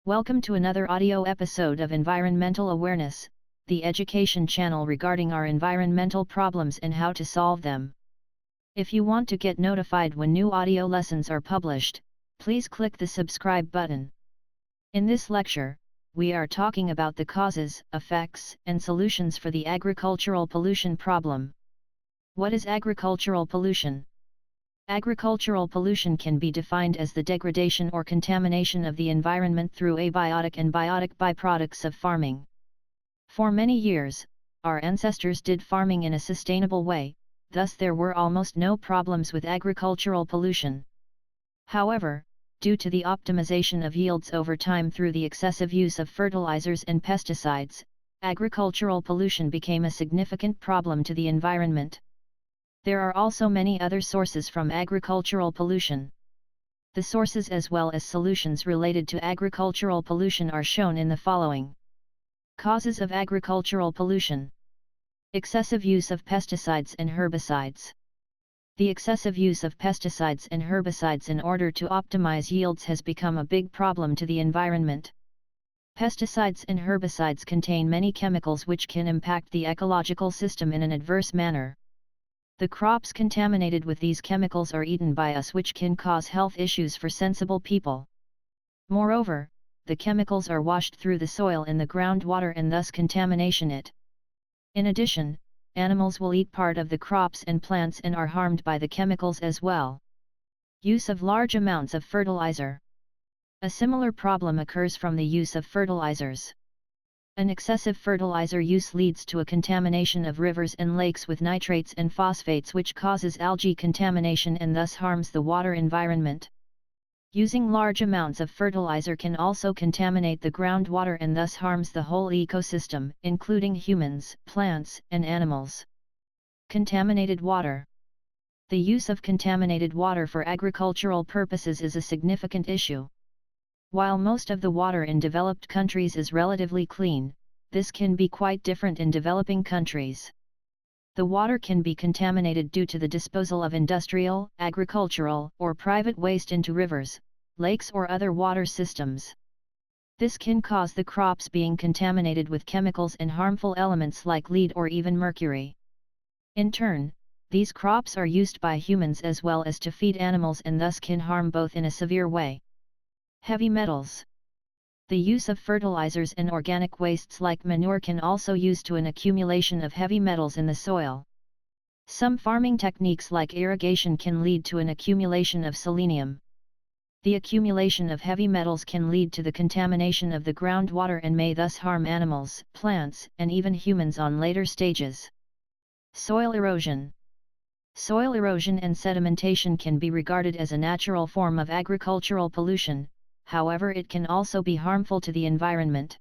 Welcome to another audio episode of Environmental Awareness, the education channel regarding our environmental problems and how to solve them. If you want to get notified when new audio lessons are published, please click the subscribe button. In this lecture, we are talking about the causes, effects, and solutions for the agricultural pollution problem. What is agricultural pollution? Agricultural pollution can be defined as the degradation or contamination of the environment through abiotic and biotic byproducts of farming. For many years, our ancestors did farming in a sustainable way, thus there were almost no problems with agricultural pollution. However, due to the optimization of yields over time through the excessive use of fertilizers and pesticides, agricultural pollution became a significant problem to the environment. There are also many other sources from agricultural pollution. The sources as well as solutions related to agricultural pollution are shown in the following. Causes of agricultural pollution. Excessive use of pesticides and herbicides. The excessive use of pesticides and herbicides in order to optimize yields has become a big problem to the environment. Pesticides and herbicides contain many chemicals which can impact the ecological system in an adverse manner. The crops contaminated with these chemicals are eaten by us, which can cause health issues for sensible people. Moreover, the chemicals are washed through the soil and the groundwater and thus contamination it. In addition, animals will eat part of the crops and plants and are harmed by the chemicals as well. Use of large amounts of fertilizer. A similar problem occurs from the use of fertilizers. An excessive fertilizer use leads to a contamination of rivers and lakes with nitrates and phosphates, which causes algae contamination and thus harms the water environment. Using large amounts of fertilizer can also contaminate the groundwater and thus harms the whole ecosystem, including humans, plants, and animals. Contaminated water. The use of contaminated water for agricultural purposes is a significant issue. While most of the water in developed countries is relatively clean, this can be quite different in developing countries. The water can be contaminated due to the disposal of industrial, agricultural, or private waste into rivers, lakes or other water systems. This can cause the crops being contaminated with chemicals and harmful elements like lead or even mercury. In turn, these crops are used by humans as well as to feed animals and thus can harm both in a severe way. Heavy metals. The use of fertilizers and organic wastes like manure can also use to an accumulation of heavy metals in the soil. Some farming techniques like irrigation can lead to an accumulation of selenium. The accumulation of heavy metals can lead to the contamination of the groundwater and may thus harm animals, plants, and even humans on later stages. Soil erosion. Soil erosion and sedimentation can be regarded as a natural form of agricultural pollution. However, it can also be harmful to the environment.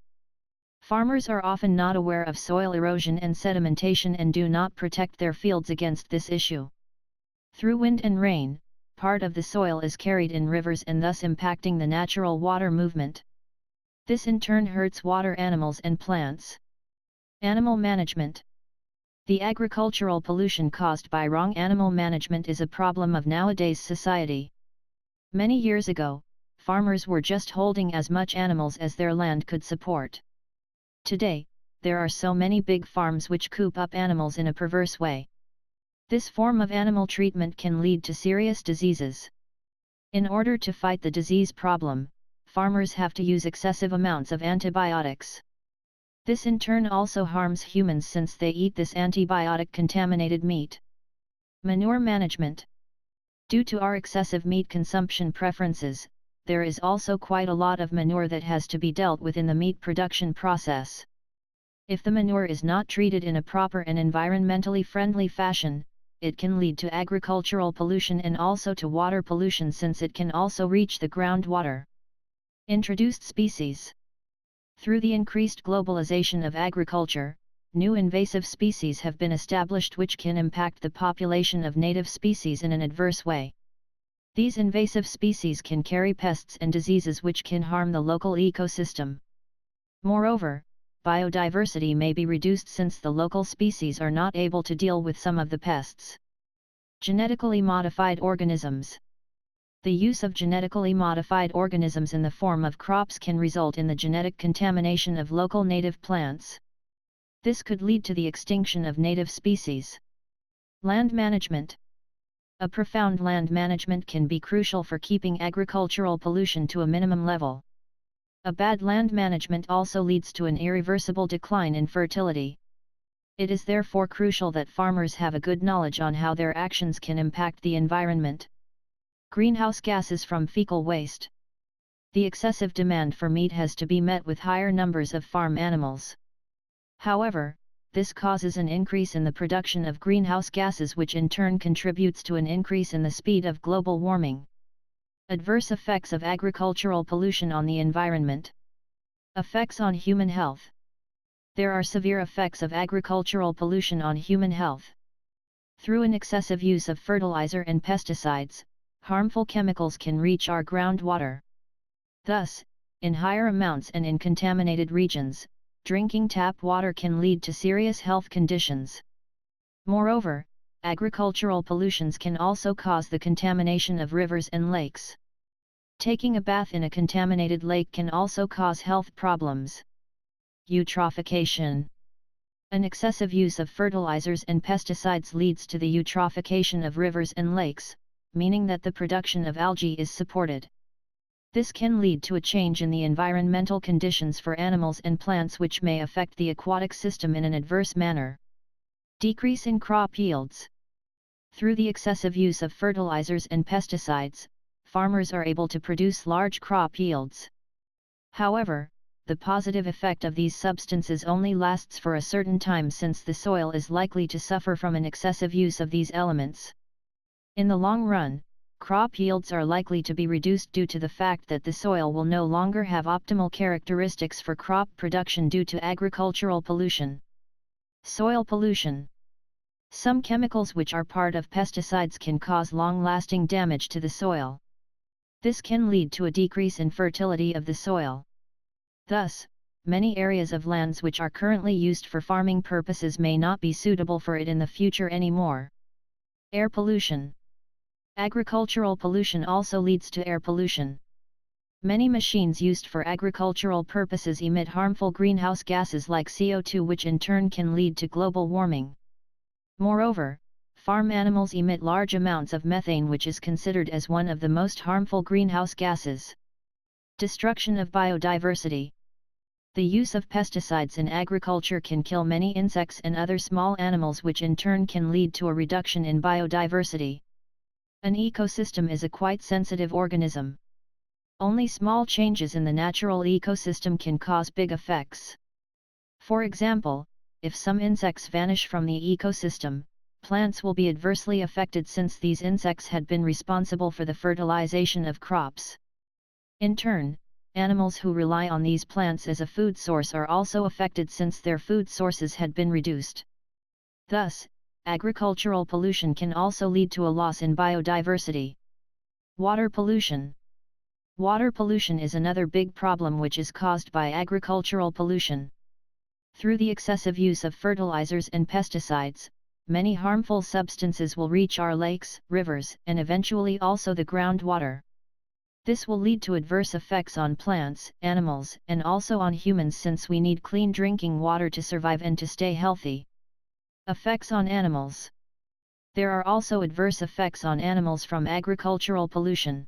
Farmers are often not aware of soil erosion and sedimentation and do not protect their fields against this issue. Through wind and rain, part of the soil is carried in rivers and thus impacting the natural water movement. This in turn hurts water animals and plants. Animal management. The agricultural pollution caused by wrong animal management is a problem of nowadays society. Many years ago, farmers were just holding as much animals as their land could support. Today, there are so many big farms which coop up animals in a perverse way. This form of animal treatment can lead to serious diseases. In order to fight the disease problem, farmers have to use excessive amounts of antibiotics. This in turn also harms humans since they eat this antibiotic-contaminated meat. Manure management. Due to our excessive meat consumption preferences, there is also quite a lot of manure that has to be dealt with in the meat production process. If the manure is not treated in a proper and environmentally friendly fashion, it can lead to agricultural pollution and also to water pollution since it can also reach the groundwater. Introduced species. Through the increased globalization of agriculture, new invasive species have been established which can impact the population of native species in an adverse way. These invasive species can carry pests and diseases which can harm the local ecosystem. Moreover, biodiversity may be reduced since the local species are not able to deal with some of the pests. Genetically modified organisms. The use of genetically modified organisms in the form of crops can result in the genetic contamination of local native plants. This could lead to the extinction of native species. Land management. A profound land management can be crucial for keeping agricultural pollution to a minimum level. A bad land management also leads to an irreversible decline in fertility. It is therefore crucial that farmers have a good knowledge on how their actions can impact the environment. Greenhouse gases from fecal waste. The excessive demand for meat has to be met with higher numbers of farm animals. However, this causes an increase in the production of greenhouse gases, which in turn contributes to an increase in the speed of global warming. Adverse effects of agricultural pollution on the environment. Effects on human health. There are severe effects of agricultural pollution on human health. Through an excessive use of fertilizer and pesticides, harmful chemicals can reach our groundwater. Thus, in higher amounts and in contaminated regions, drinking tap water can lead to serious health conditions. Moreover, agricultural pollutions can also cause the contamination of rivers and lakes. Taking a bath in a contaminated lake can also cause health problems. Eutrophication. An excessive use of fertilizers and pesticides leads to the eutrophication of rivers and lakes, meaning that the production of algae is supported. This can lead to a change in the environmental conditions for animals and plants, which may affect the aquatic system in an adverse manner. Decrease in crop yields. Through the excessive use of fertilizers and pesticides, farmers are able to produce large crop yields. However, the positive effect of these substances only lasts for a certain time, since the soil is likely to suffer from an excessive use of these elements. In the long run, crop yields are likely to be reduced due to the fact that the soil will no longer have optimal characteristics for crop production due to agricultural pollution. Soil pollution. Some chemicals which are part of pesticides can cause long-lasting damage to the soil. This can lead to a decrease in fertility of the soil. Thus, many areas of lands which are currently used for farming purposes may not be suitable for it in the future anymore. Air pollution. Agricultural pollution also leads to air pollution. Many machines used for agricultural purposes emit harmful greenhouse gases like CO2, which in turn can lead to global warming. Moreover, farm animals emit large amounts of methane, which is considered as one of the most harmful greenhouse gases. Destruction of biodiversity. The use of pesticides in agriculture can kill many insects and other small animals, which in turn can lead to a reduction in biodiversity. An ecosystem is a quite sensitive organism. Only small changes in the natural ecosystem can cause big effects. For example, if some insects vanish from the ecosystem, plants will be adversely affected, since these insects had been responsible for the fertilization of crops. In turn, animals who rely on these plants as a food source are also affected, since their food sources had been reduced. Thus, agricultural pollution can also lead to a loss in biodiversity. Water pollution. Water pollution is another big problem which is caused by agricultural pollution. Through the excessive use of fertilizers and pesticides, many harmful substances will reach our lakes, rivers, and eventually also the groundwater. This will lead to adverse effects on plants, animals, and also on humans, since we need clean drinking water to survive and to stay healthy. Effects on animals. There are also adverse effects on animals from agricultural pollution.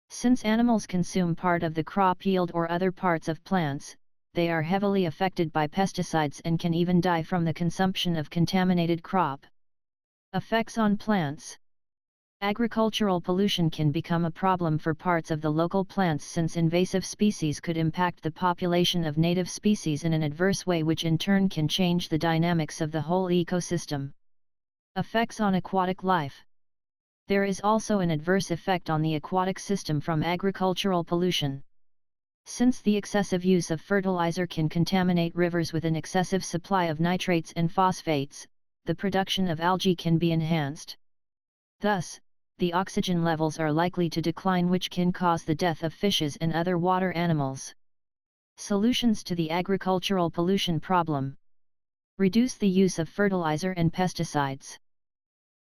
Since animals consume part of the crop yield or other parts of plants, they are heavily affected by pesticides and can even die from the consumption of contaminated crop. Effects on plants. Agricultural pollution can become a problem for parts of the local plants, since invasive species could impact the population of native species in an adverse way, which in turn can change the dynamics of the whole ecosystem. Effects on aquatic life. There is also an adverse effect on the aquatic system from agricultural pollution. Since the excessive use of fertilizer can contaminate rivers with an excessive supply of nitrates and phosphates, the production of algae can be enhanced. Thus, the oxygen levels are likely to decline, which can cause the death of fishes and other water animals. Solutions to the agricultural pollution problem. Reduce the use of fertilizer and pesticides.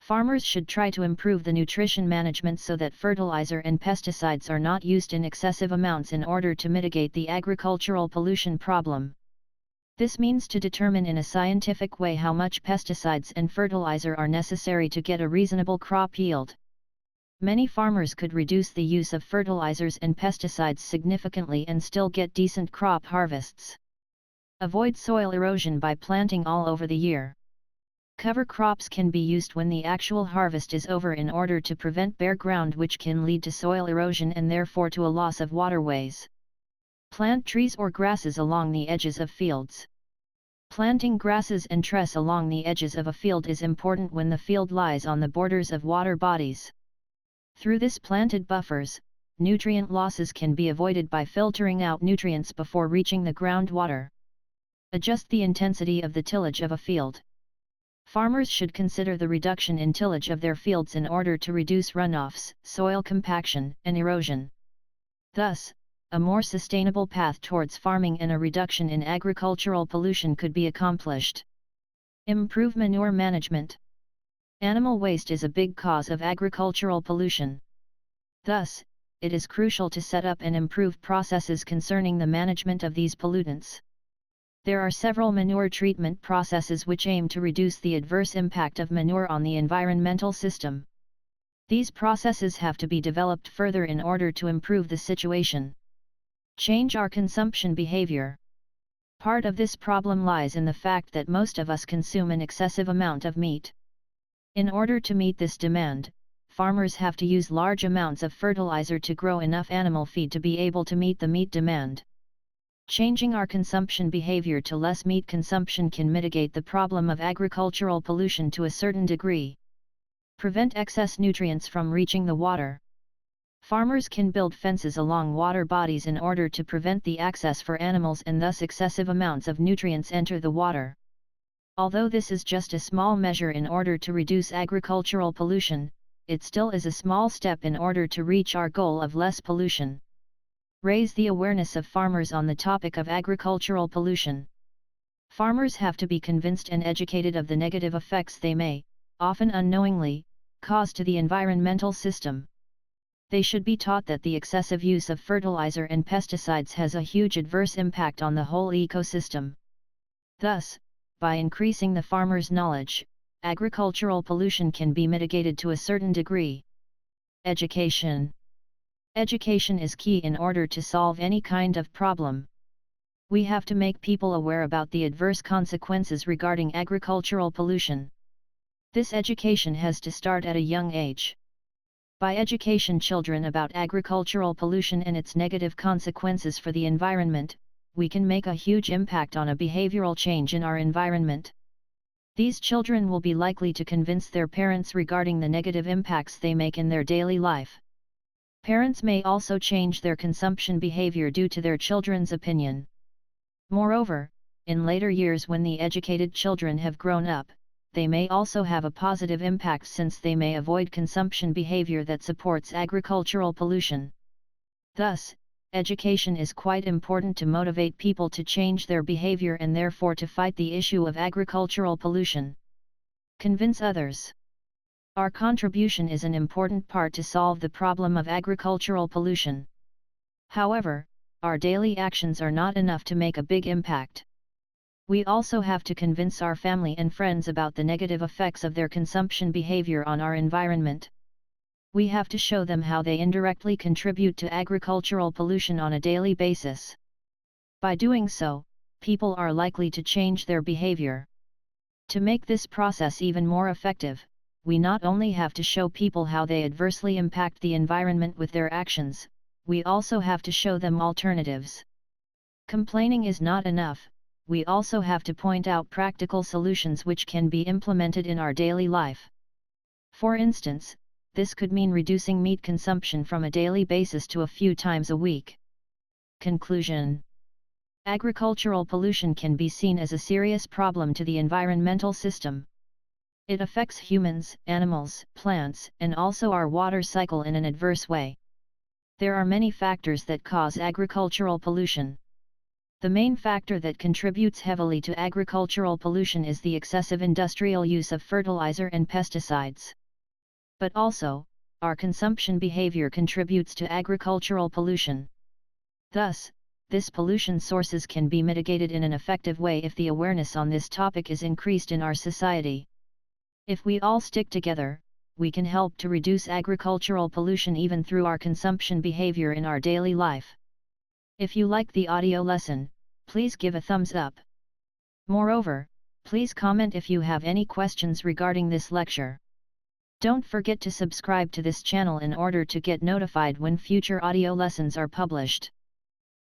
Farmers should try to improve the nutrition management so that fertilizer and pesticides are not used in excessive amounts in order to mitigate the agricultural pollution problem. This means to determine in a scientific way how much pesticides and fertilizer are necessary to get a reasonable crop yield. Many farmers could reduce the use of fertilizers and pesticides significantly and still get decent crop harvests. Avoid soil erosion by planting all over the year. Cover crops can be used when the actual harvest is over in order to prevent bare ground, which can lead to soil erosion and therefore to a loss of waterways. Plant trees or grasses along the edges of fields. Planting grasses and trees along the edges of a field is important when the field lies on the borders of water bodies. Through this planted buffers, nutrient losses can be avoided by filtering out nutrients before reaching the groundwater. Adjust the intensity of the tillage of a field. Farmers should consider the reduction in tillage of their fields in order to reduce runoffs, soil compaction, and erosion. Thus, a more sustainable path towards farming and a reduction in agricultural pollution could be accomplished. Improve manure management. Animal waste is a big cause of agricultural pollution. Thus, it is crucial to set up and improve processes concerning the management of these pollutants. There are several manure treatment processes which aim to reduce the adverse impact of manure on the environmental system. These processes have to be developed further in order to improve the situation. Change our consumption behavior. Part of this problem lies in the fact that most of us consume an excessive amount of meat. In order to meet this demand, farmers have to use large amounts of fertilizer to grow enough animal feed to be able to meet the meat demand. Changing our consumption behavior to less meat consumption can mitigate the problem of agricultural pollution to a certain degree. Prevent excess nutrients from reaching the water. Farmers can build fences along water bodies in order to prevent the access for animals and thus excessive amounts of nutrients enter the water. Although this is just a small measure in order to reduce agricultural pollution, it still is a small step in order to reach our goal of less pollution. Raise the awareness of farmers on the topic of agricultural pollution. Farmers have to be convinced and educated of the negative effects they may, often unknowingly, cause to the environmental system. They should be taught that the excessive use of fertilizer and pesticides has a huge adverse impact on the whole ecosystem. Thus, by increasing the farmers' knowledge, agricultural pollution can be mitigated to a certain degree. Education. Education is key in order to solve any kind of problem. We have to make people aware about the adverse consequences regarding agricultural pollution. This education has to start at a young age. By educating children about agricultural pollution and its negative consequences for the environment, we can make a huge impact on a behavioral change in our environment. These children will be likely to convince their parents regarding the negative impacts they make in their daily life. Parents may also change their consumption behavior due to their children's opinion. Moreover, in later years when the educated children have grown up, they may also have a positive impact since they may avoid consumption behavior that supports agricultural pollution. Thus, education is quite important to motivate people to change their behavior and therefore to fight the issue of agricultural pollution. Convince others. Our contribution is an important part to solve the problem of agricultural pollution. However, our daily actions are not enough to make a big impact. We also have to convince our family and friends about the negative effects of their consumption behavior on our environment. We have to show them how they indirectly contribute to agricultural pollution on a daily basis. By doing so, people are likely to change their behavior. To make this process even more effective, we not only have to show people how they adversely impact the environment with their actions, we also have to show them alternatives. Complaining is not enough, we also have to point out practical solutions which can be implemented in our daily life. For instance, this could mean reducing meat consumption from a daily basis to a few times a week. Conclusion. Agricultural pollution can be seen as a serious problem to the environmental system. It affects humans, animals, plants, and also our water cycle in an adverse way. There are many factors that cause agricultural pollution. The main factor that contributes heavily to agricultural pollution is the excessive industrial use of fertilizer and pesticides. But also, our consumption behavior contributes to agricultural pollution. Thus, this pollution sources can be mitigated in an effective way if the awareness on this topic is increased in our society. If we all stick together, we can help to reduce agricultural pollution even through our consumption behavior in our daily life. If you like the audio lesson, please give a thumbs up. Moreover, please comment if you have any questions regarding this lecture. Don't forget to subscribe to this channel in order to get notified when future audio lessons are published.